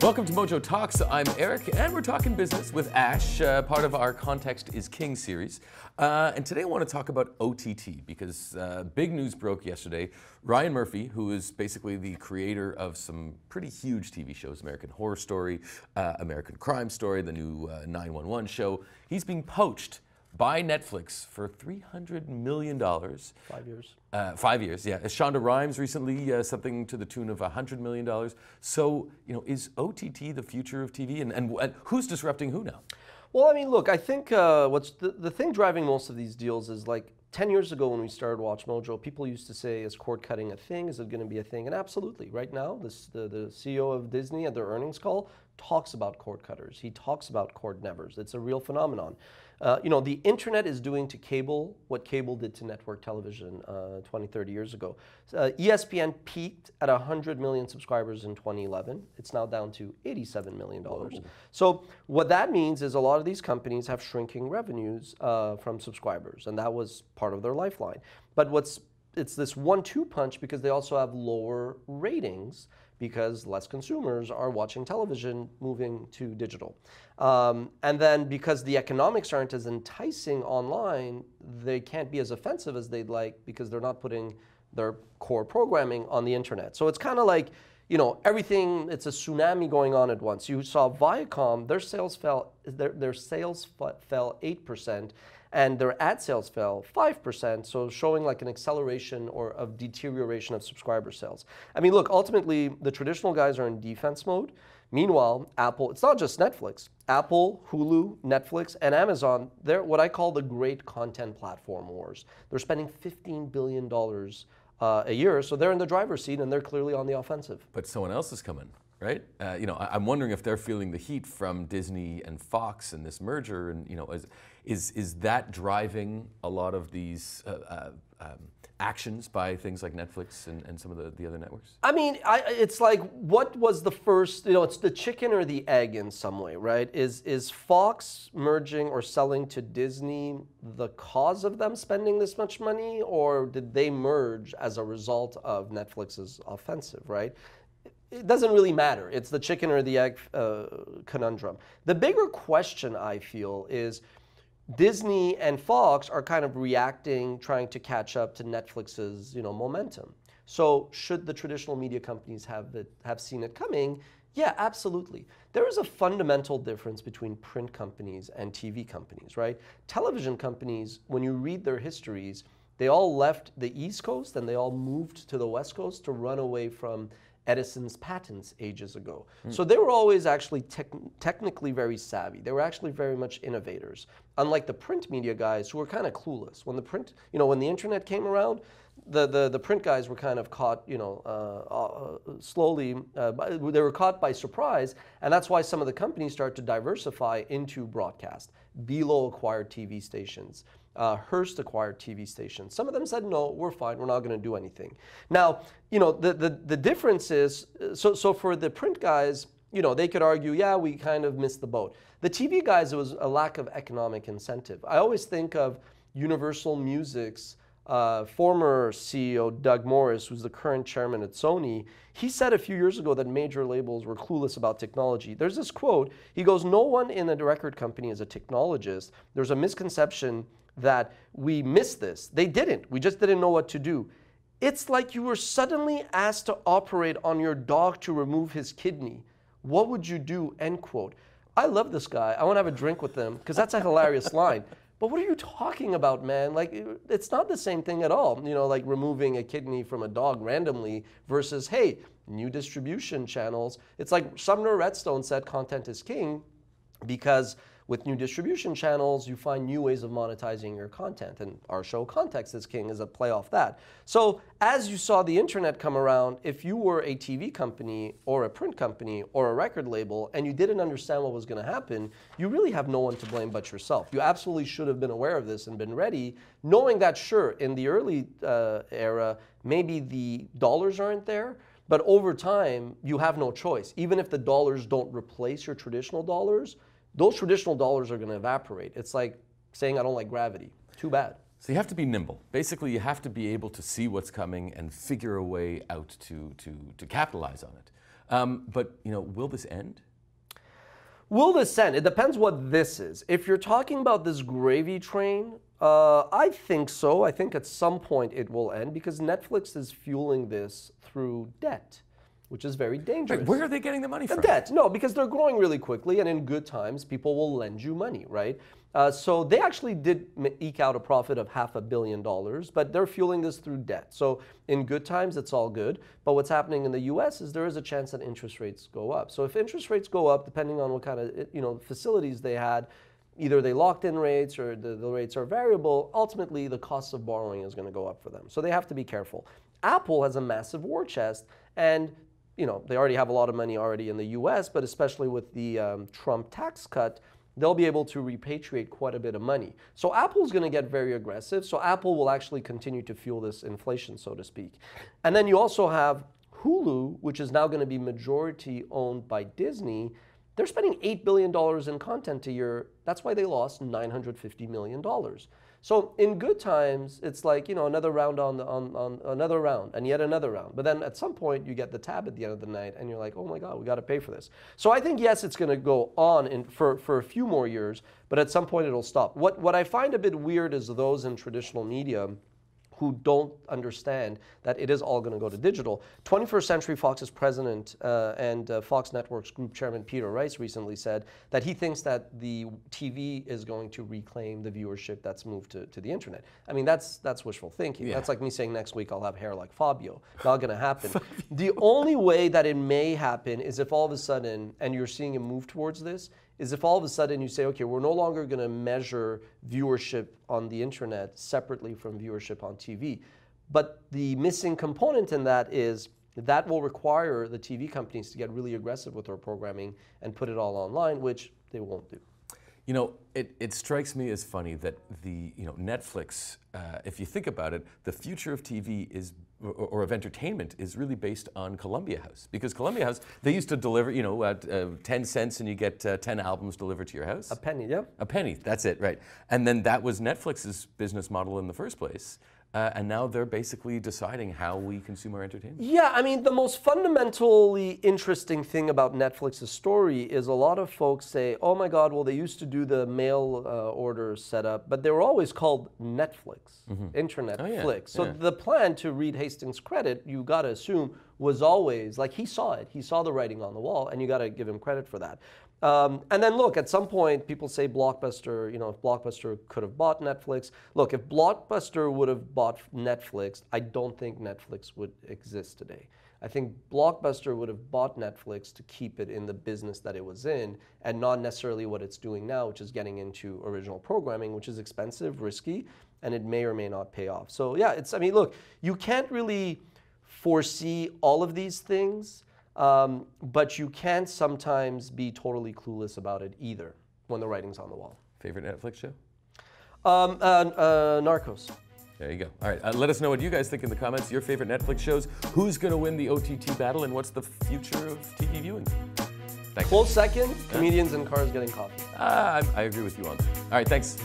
Welcome to Mojo Talks. I'm Eric, and we're talking business with Ash, part of our Context is King series. And today I want to talk about OTT because big news broke yesterday. Ryan Murphy, who is basically the creator of some pretty huge TV shows, American Horror Story, American Crime Story, the new 911 show, he's being poached by Netflix for $300 million. 5 years. 5 years, yeah. Shonda Rhimes recently, something to the tune of $100 million. So, you know, is OTT the future of TV? And who's disrupting who now? Well, I mean, look, I think what's the thing driving most of these deals is like 10 years ago when we started WatchMojo, people used to say, is cord cutting a thing? Is it going to be a thing? And absolutely. Right now, the CEO of Disney at their earnings call talks about cord cutters. He talks about cord nevers. It's a real phenomenon. You know, the internet is doing to cable what cable did to network television 20, 30 years ago. ESPN peaked at 100 million subscribers in 2011. It's now down to $87 million. Whoa. So what that means is a lot of these companies have shrinking revenues from subscribers, and that was part of their lifeline. But it's this 1-2 punch because they also have lower ratings because less consumers are watching television moving to digital. And then because the economics aren't as enticing online, they can't be as offensive as they'd like because they're not putting their core programming on the internet. So it's kind of like, you know, everything, it's a tsunami going on at once. You saw Viacom, their sales fell 8%, and their ad sales fell 5%, so showing like an acceleration or of deterioration of subscriber sales. I mean, look, ultimately, the traditional guys are in defense mode. Meanwhile, Apple, it's not just Netflix. Apple, Hulu, Netflix, and Amazon, they're what I call the great content platform wars. They're spending $15 billion a year, so they're in the driver's seat and they're clearly on the offensive. But someone else is coming, right? You know, I'm wondering if they're feeling the heat from Disney and Fox and this merger, and you know, is that driving a lot of these actions by things like Netflix and some of the other networks? I mean, it's like, what was the first, you know, it's the chicken or the egg in some way, right? Is Fox merging or selling to Disney the cause of them spending this much money, or did they merge as a result of Netflix's offensive, right? It doesn't really matter. It's the chicken or the egg conundrum. The bigger question, I feel, is Disney and Fox are kind of reacting, trying to catch up to Netflix's, you know, momentum. So should the traditional media companies have seen it coming? Yeah, absolutely. There is a fundamental difference between print companies and TV companies, right? Television companies, when you read their histories, they all left the East Coast and they all moved to the West Coast to run away from Edison's patents ages ago. So they were always actually technically very savvy. They were actually very much innovators. Unlike the print media guys who were kind of clueless. When the print, you know, when the internet came around, the print guys were kind of caught, you know, slowly, they were caught by surprise, and that's why some of the companies started to diversify into broadcast. Belo acquired TV stations. Hearst acquired TV stations. Some of them said, no, we're fine, we're not going to do anything. Now, you know, the difference is, so for the print guys, you know, they could argue, yeah, we kind of missed the boat. The TV guys, it was a lack of economic incentive. I always think of Universal Music's former CEO, Doug Morris, who's the current chairman at Sony. He said a few years ago that major labels were clueless about technology. There's this quote, he goes, no one in a record company is a technologist. There's a misconception that we missed this. They didn't. We just didn't know what to do. It's like you were suddenly asked to operate on your dog to remove his kidney. What would you do? End quote. I love this guy. I want to have a drink with him because that's a hilarious line. But what are you talking about, man? Like, it's not the same thing at all. You know, like removing a kidney from a dog randomly versus, hey, new distribution channels. It's like Sumner Redstone said content is king because with new distribution channels, you find new ways of monetizing your content. And our show, Context is King, is a play off that. So as you saw the internet come around, if you were a TV company or a print company or a record label and you didn't understand what was going to happen, you really have no one to blame but yourself. You absolutely should have been aware of this and been ready, knowing that, sure, in the early era, maybe the dollars aren't there, but over time, you have no choice. Even if the dollars don't replace your traditional dollars, those traditional dollars are going to evaporate. It's like saying I don't like gravity. Too bad. So you have to be nimble. Basically, you have to be able to see what's coming and figure a way out to capitalize on it. But will this end? Will this end? It depends what this is. If you're talking about this gravy train, I think so. I think at some point it will end because Netflix is fueling this through debt, which is very dangerous. Wait, where are they getting the money from? Debt. No, because they're growing really quickly, and in good times, people will lend you money, right? So they actually did eke out a profit of $500 million, but they're fueling this through debt. So in good times, it's all good. But what's happening in the U.S. is there is a chance that interest rates go up. So if interest rates go up, depending on what kind of facilities they had, either they locked in rates or the rates are variable, ultimately the cost of borrowing is going to go up for them. So they have to be careful. Apple has a massive war chest, and they already have a lot of money already in the U.S., but especially with the Trump tax cut, they'll be able to repatriate quite a bit of money. So Apple's going to get very aggressive. So Apple will actually continue to fuel this inflation, so to speak. And then you also have Hulu, which is now going to be majority owned by Disney. They're spending $8 billion in content a year. That's why they lost $950 million. So in good times, it's like, another round on another round and yet another round. But then at some point, you get the tab at the end of the night and you're like, oh my God, we got to pay for this. So I think, yes, it's going to go on for a few more years, but at some point it'll stop. What I find a bit weird is those in traditional media who don't understand that it is all going to go to digital. 21st Century Fox's president and Fox Networks Group Chairman Peter Rice recently said that he thinks that the TV is going to reclaim the viewership that's moved to the internet. I mean, that's wishful thinking. Yeah. That's like me saying next week I'll have hair like Fabio. Not going to happen. The only way that it may happen is if all of a sudden, and you're seeing a move towards this, is if all of a sudden you say, okay, we're no longer going to measure viewership on the internet separately from viewership on TV. But the missing component in that is that will require the TV companies to get really aggressive with their programming and put it all online, which they won't do. It strikes me as funny that Netflix, if you think about it, the future of TV is, or of entertainment is really based on Columbia House. Because Columbia House, they used to deliver, at 10 cents and you get 10 albums delivered to your house. A penny, yeah. A penny, that's it, right. And then that was Netflix's business model in the first place. And now they're basically deciding how we consume our entertainment. Yeah, I mean, the most fundamentally interesting thing about Netflix's story is a lot of folks say, oh my God, well, they used to do the mail order setup, but they were always called Netflix, Internet Flicks. So the plan, to read Hastings' credit, you got to assume, was always, like, he saw it. He saw the writing on the wall, and you got to give him credit for that. And then look, at some point, people say Blockbuster, if Blockbuster could have bought Netflix. Look, if Blockbuster would have bought Netflix, I don't think Netflix would exist today. I think Blockbuster would have bought Netflix to keep it in the business that it was in, and not necessarily what it's doing now, which is getting into original programming, which is expensive, risky, and it may or may not pay off. So yeah, look, you can't really foresee all of these things. But you can sometimes be totally clueless about it either when the writing's on the wall. Favorite Netflix show? Narcos. There you go. All right, let us know what you guys think in the comments. Your favorite Netflix shows. Who's going to win the OTT battle, and what's the future of TV viewing? Thanks. Close second, comedians in cars getting coffee. I agree with you on that. All right, thanks.